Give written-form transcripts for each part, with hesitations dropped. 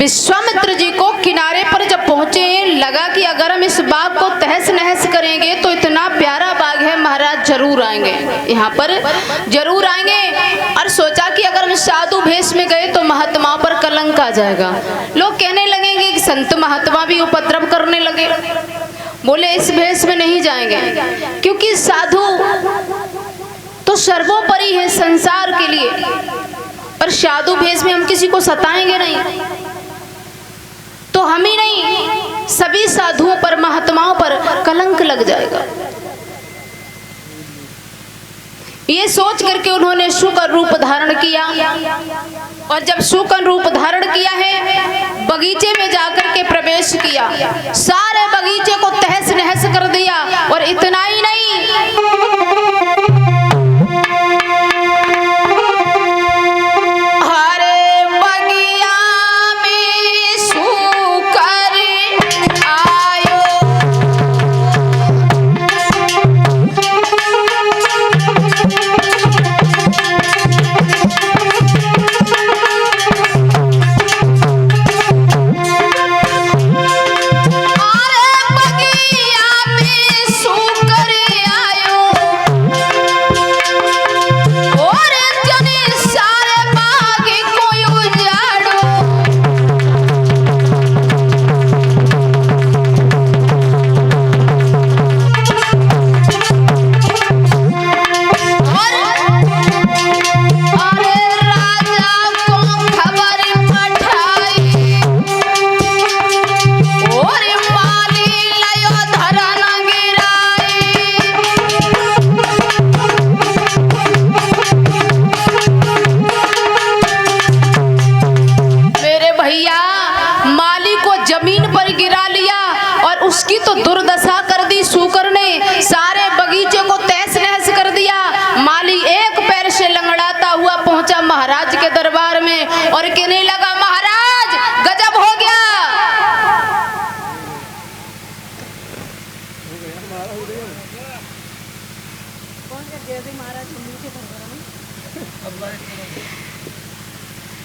विश्वामित्र जी को किनारे पर जब पहुंचे, लगा कि अगर हम इस बाग को तहस नहस करेंगे तो इतना प्यारा बाग है, महाराज जरूर आएंगे, यहाँ पर जरूर आएंगे। और सोचा कि अगर हम साधु भेष में गए तो महात्माओं पर कलंक आ जाएगा, लोग कहने लगेंगे कि संत महात्मा भी उपद्रव करने लगे। बोले इस भेष में नहीं जाएंगे, क्योंकि साधु तो सर्वोपरि है संसार के लिए, और साधु भेष में हम किसी को सताएंगे नहीं, तो हम ही नहीं सभी साधुओं पर महात्माओं पर कलंक लग जाएगा। ये सोच करके उन्होंने शुकर रूप धारण किया, और जब शुकर रूप धारण किया है, बगीचे में जाकर के प्रवेश किया, सारे बगीचे को तहस नहस कर दिया। और इतना ही नहीं, उसकी तो दुर्दशा कर दी शुकर ने, सारे बगीचे को तहस नहस कर दिया। माली एक पैर से लंगड़ाता हुआ पहुंचा महाराज के दरबार में और कहने लगा, महाराज गजब हो गया।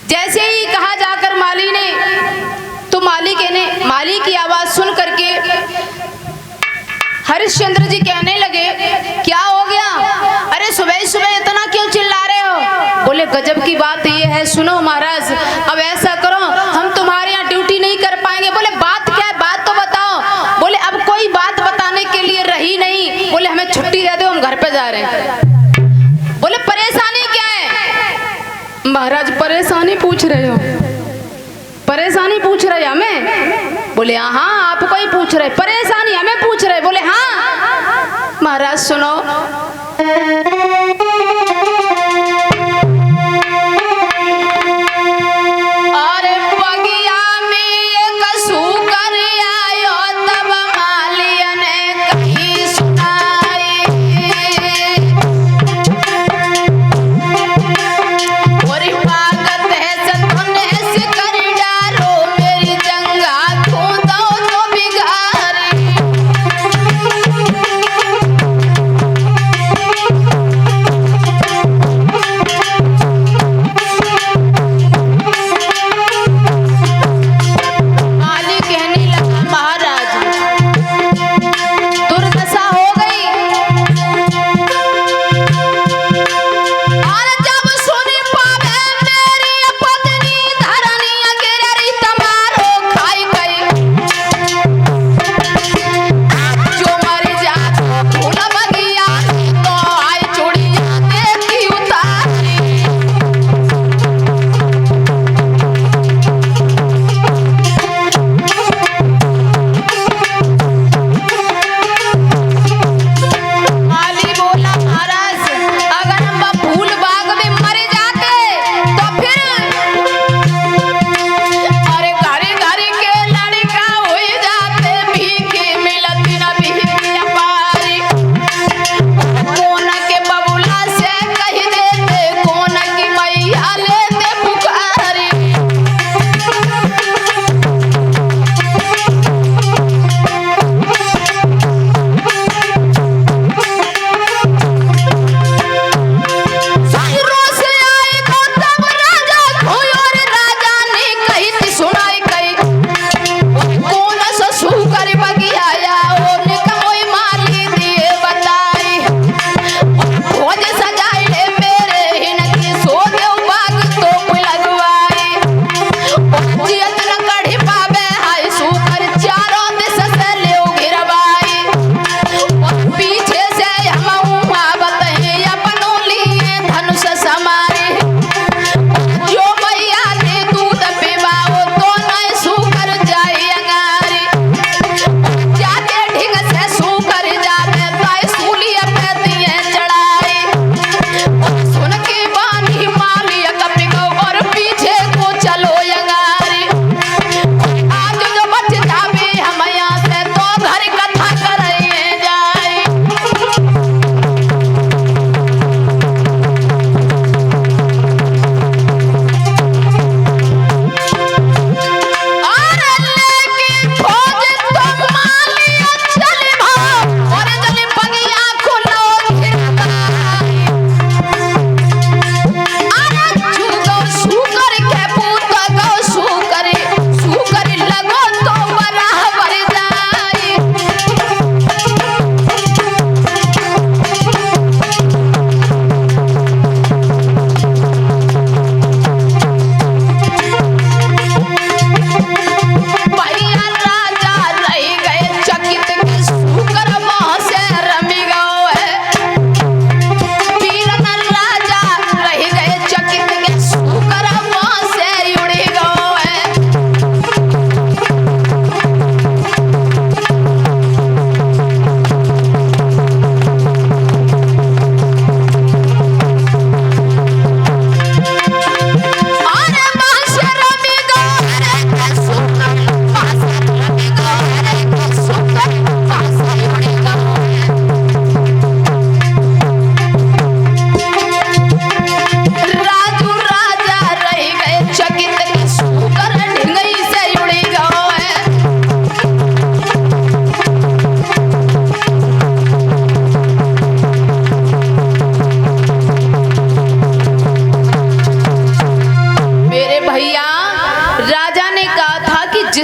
जैसे ही कहा जाकर माली ने, तो माली की आवाज सुन करके हरिश्चंद्र जी कहने लगे, क्या हो गया? अरे सुबह सुबह इतना क्यों चिल्ला रहे हो? बोले गजब की बात ये है, सुनो महाराज, अब ऐसा करो, हम तुम्हारे यहाँ ड्यूटी नहीं कर पाएंगे। बोले बात क्या है, बात तो बताओ। बोले अब कोई बात बताने के लिए रही नहीं। बोले हमें छुट्टी दे दो, हम घर पे जा रहे हैं। बोले परेशानी क्या है? महाराज परेशानी पूछ रहे हो? परेशानी पूछ रहे हमें? बोले हाँ आपको ही पूछ रहे। परेशानी हमें पूछ रहे? बोले हाँ। महाराज सुनो,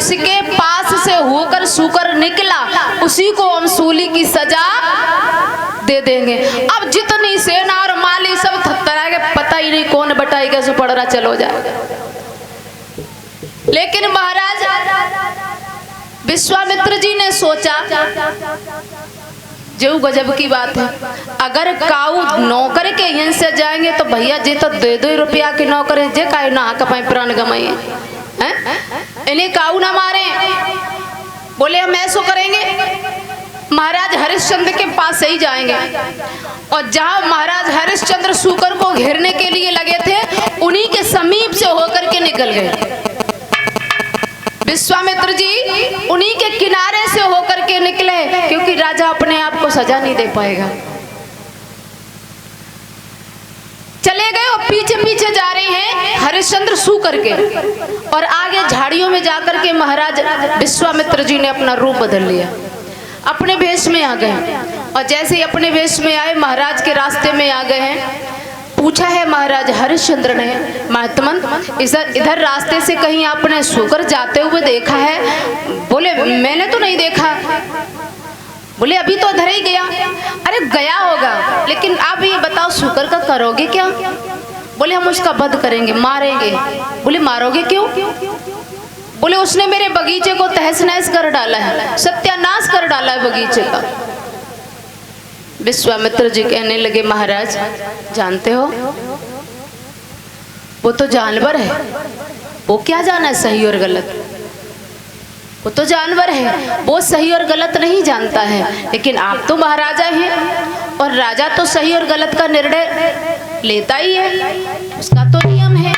जिसके पास से होकर सूकर निकला उसी को हम सूली की सजा दे देंगे। अब जितनी सेना और माली सब थत्थरा के पता ही नहीं कौन बटाई कैसे पड़ रहा, चलो जाए। लेकिन महाराज विश्वामित्र जी ने सोचा, जो गजब की बात है, अगर काऊ नौकर के यहाँ से जाएंगे तो भैया जी तो 2-2 रुपया के नौकर है, जे काहे ना कपाई प्राण गमाई हैं, इन्हें काऊ ना मारे। बोले हम ऐसो करेंगे, महाराज हरिश्चंद्र के पास से ही जाएंगे। और जहां महाराज हरिश्चंद्र सूकर को घेरने के लिए लगे थे उन्हीं के समीप से होकर के निकल गए। विश्वामित्र जी उन्हीं के किनारे से होकर के निकले, क्योंकि राजा अपने आप को सजा नहीं दे पाएगा। चले गए और पीछे पीछे जा रहे हैं हरिश्चंद्र सू करके, और आगे झाड़ियों में जाकर के महाराज विश्वामित्र जी ने अपना रूप बदल लिया, अपने भेष में आ गए। और जैसे ही अपने वेश में आए महाराज के रास्ते में आ गए हैं, पूछा है महाराज हरिश्चंद्र ने, महात्मन इधर रास्ते से कहीं आपने सूकर जाते हुए देखा है? बोले मैंने तो नहीं देखा। बोले अभी तो इधर ही गया। अरे गया होगा, लेकिन आप ये बताओ सूकर का करोगे क्या? बोले हम उसका वध करेंगे, मारेंगे। बोले मारोगे क्यों? बोले उसने मेरे बगीचे को तहस नहस कर डाला है, सत्यानाश कर डाला है बगीचे का। विश्वामित्र जी कहने लगे महाराज जानते हो वो तो जानवर है, वो क्या जाना है सही और गलत? वो तो जानवर है, वो सही और गलत नहीं जानता है। लेकिन आप तो महाराजा हैं और राजा तो सही और गलत का निर्णय लेता ही है, उसका तो नियम है,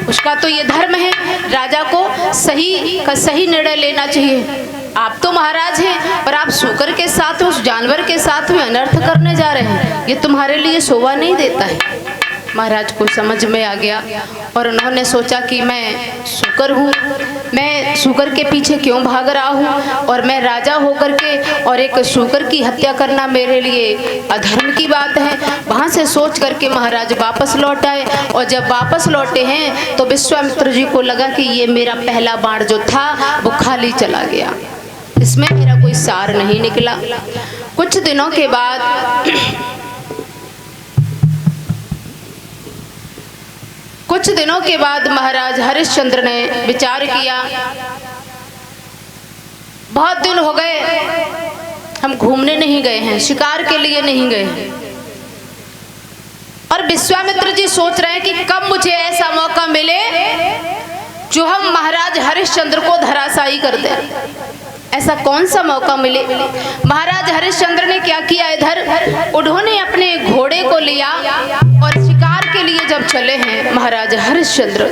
उसका तो ये धर्म है, राजा को सही का सही निर्णय लेना चाहिए। आप तो महाराज हैं और आप सूकर के साथ उस जानवर के साथ में अनर्थ करने जा रहे हैं, ये तुम्हारे लिए शोभा नहीं देता है। महाराज को समझ में आ गया और उन्होंने सोचा कि मैं सूकर हूँ, मैं सूकर के पीछे क्यों भाग रहा हूँ, और मैं राजा होकर के और एक सूकर की हत्या करना मेरे लिए अधर्म की बात है। वहाँ से सोच करके महाराज वापस लौट आए, और जब वापस लौटे हैं तो विश्वामित्र जी को लगा कि ये मेरा पहला बाण जो था वो खाली चला गया, इसमें मेरा कोई सार नहीं निकला। कुछ दिनों के बाद महाराज हरिश्चंद्र ने विचार किया, बहुत दिन हो गए हम घूमने नहीं गए हैं, शिकार के लिए नहीं गए हैं, और विश्वामित्र जी सोच रहे हैं कि कब मुझे ऐसा मौका मिले जो हम महाराज हरिश्चंद्र को धराशायी कर दें। ऐसा कौन सा मौका मिले? महाराज हरिश्चंद्र ने क्या किया, इधर उन्होंने अपने घोड़े को लिया और शिकार के लिए जब चले हैं महाराज हरिश्चंद्र,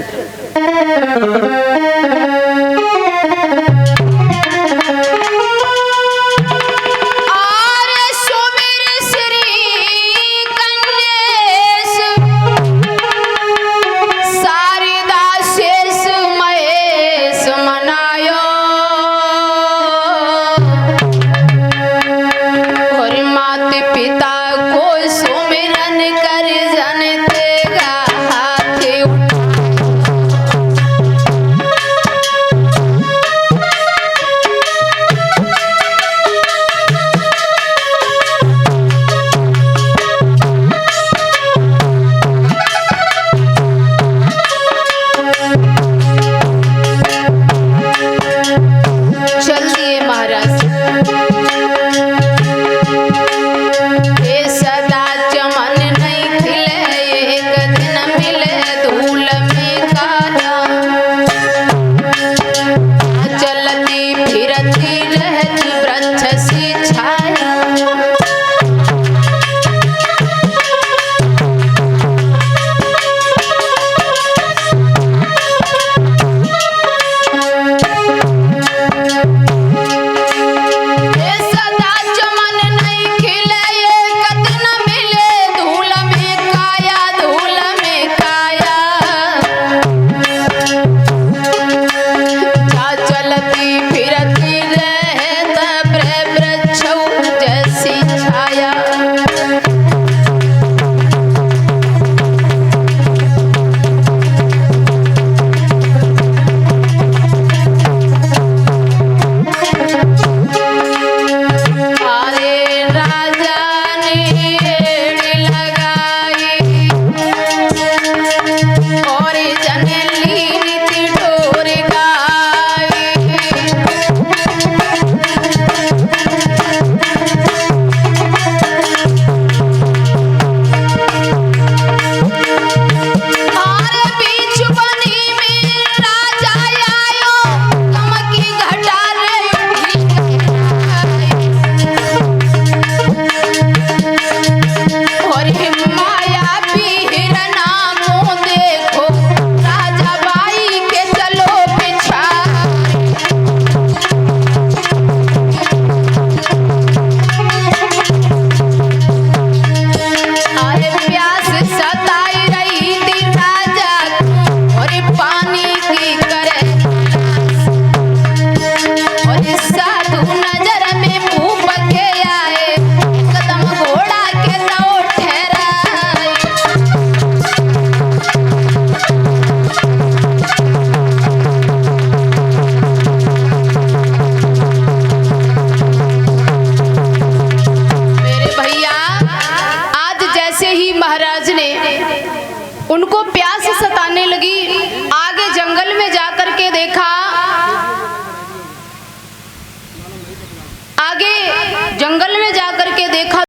उनको प्यास सताने लगी। आगे जंगल में जाकर के देखा, आगे जंगल में जाकर के देखा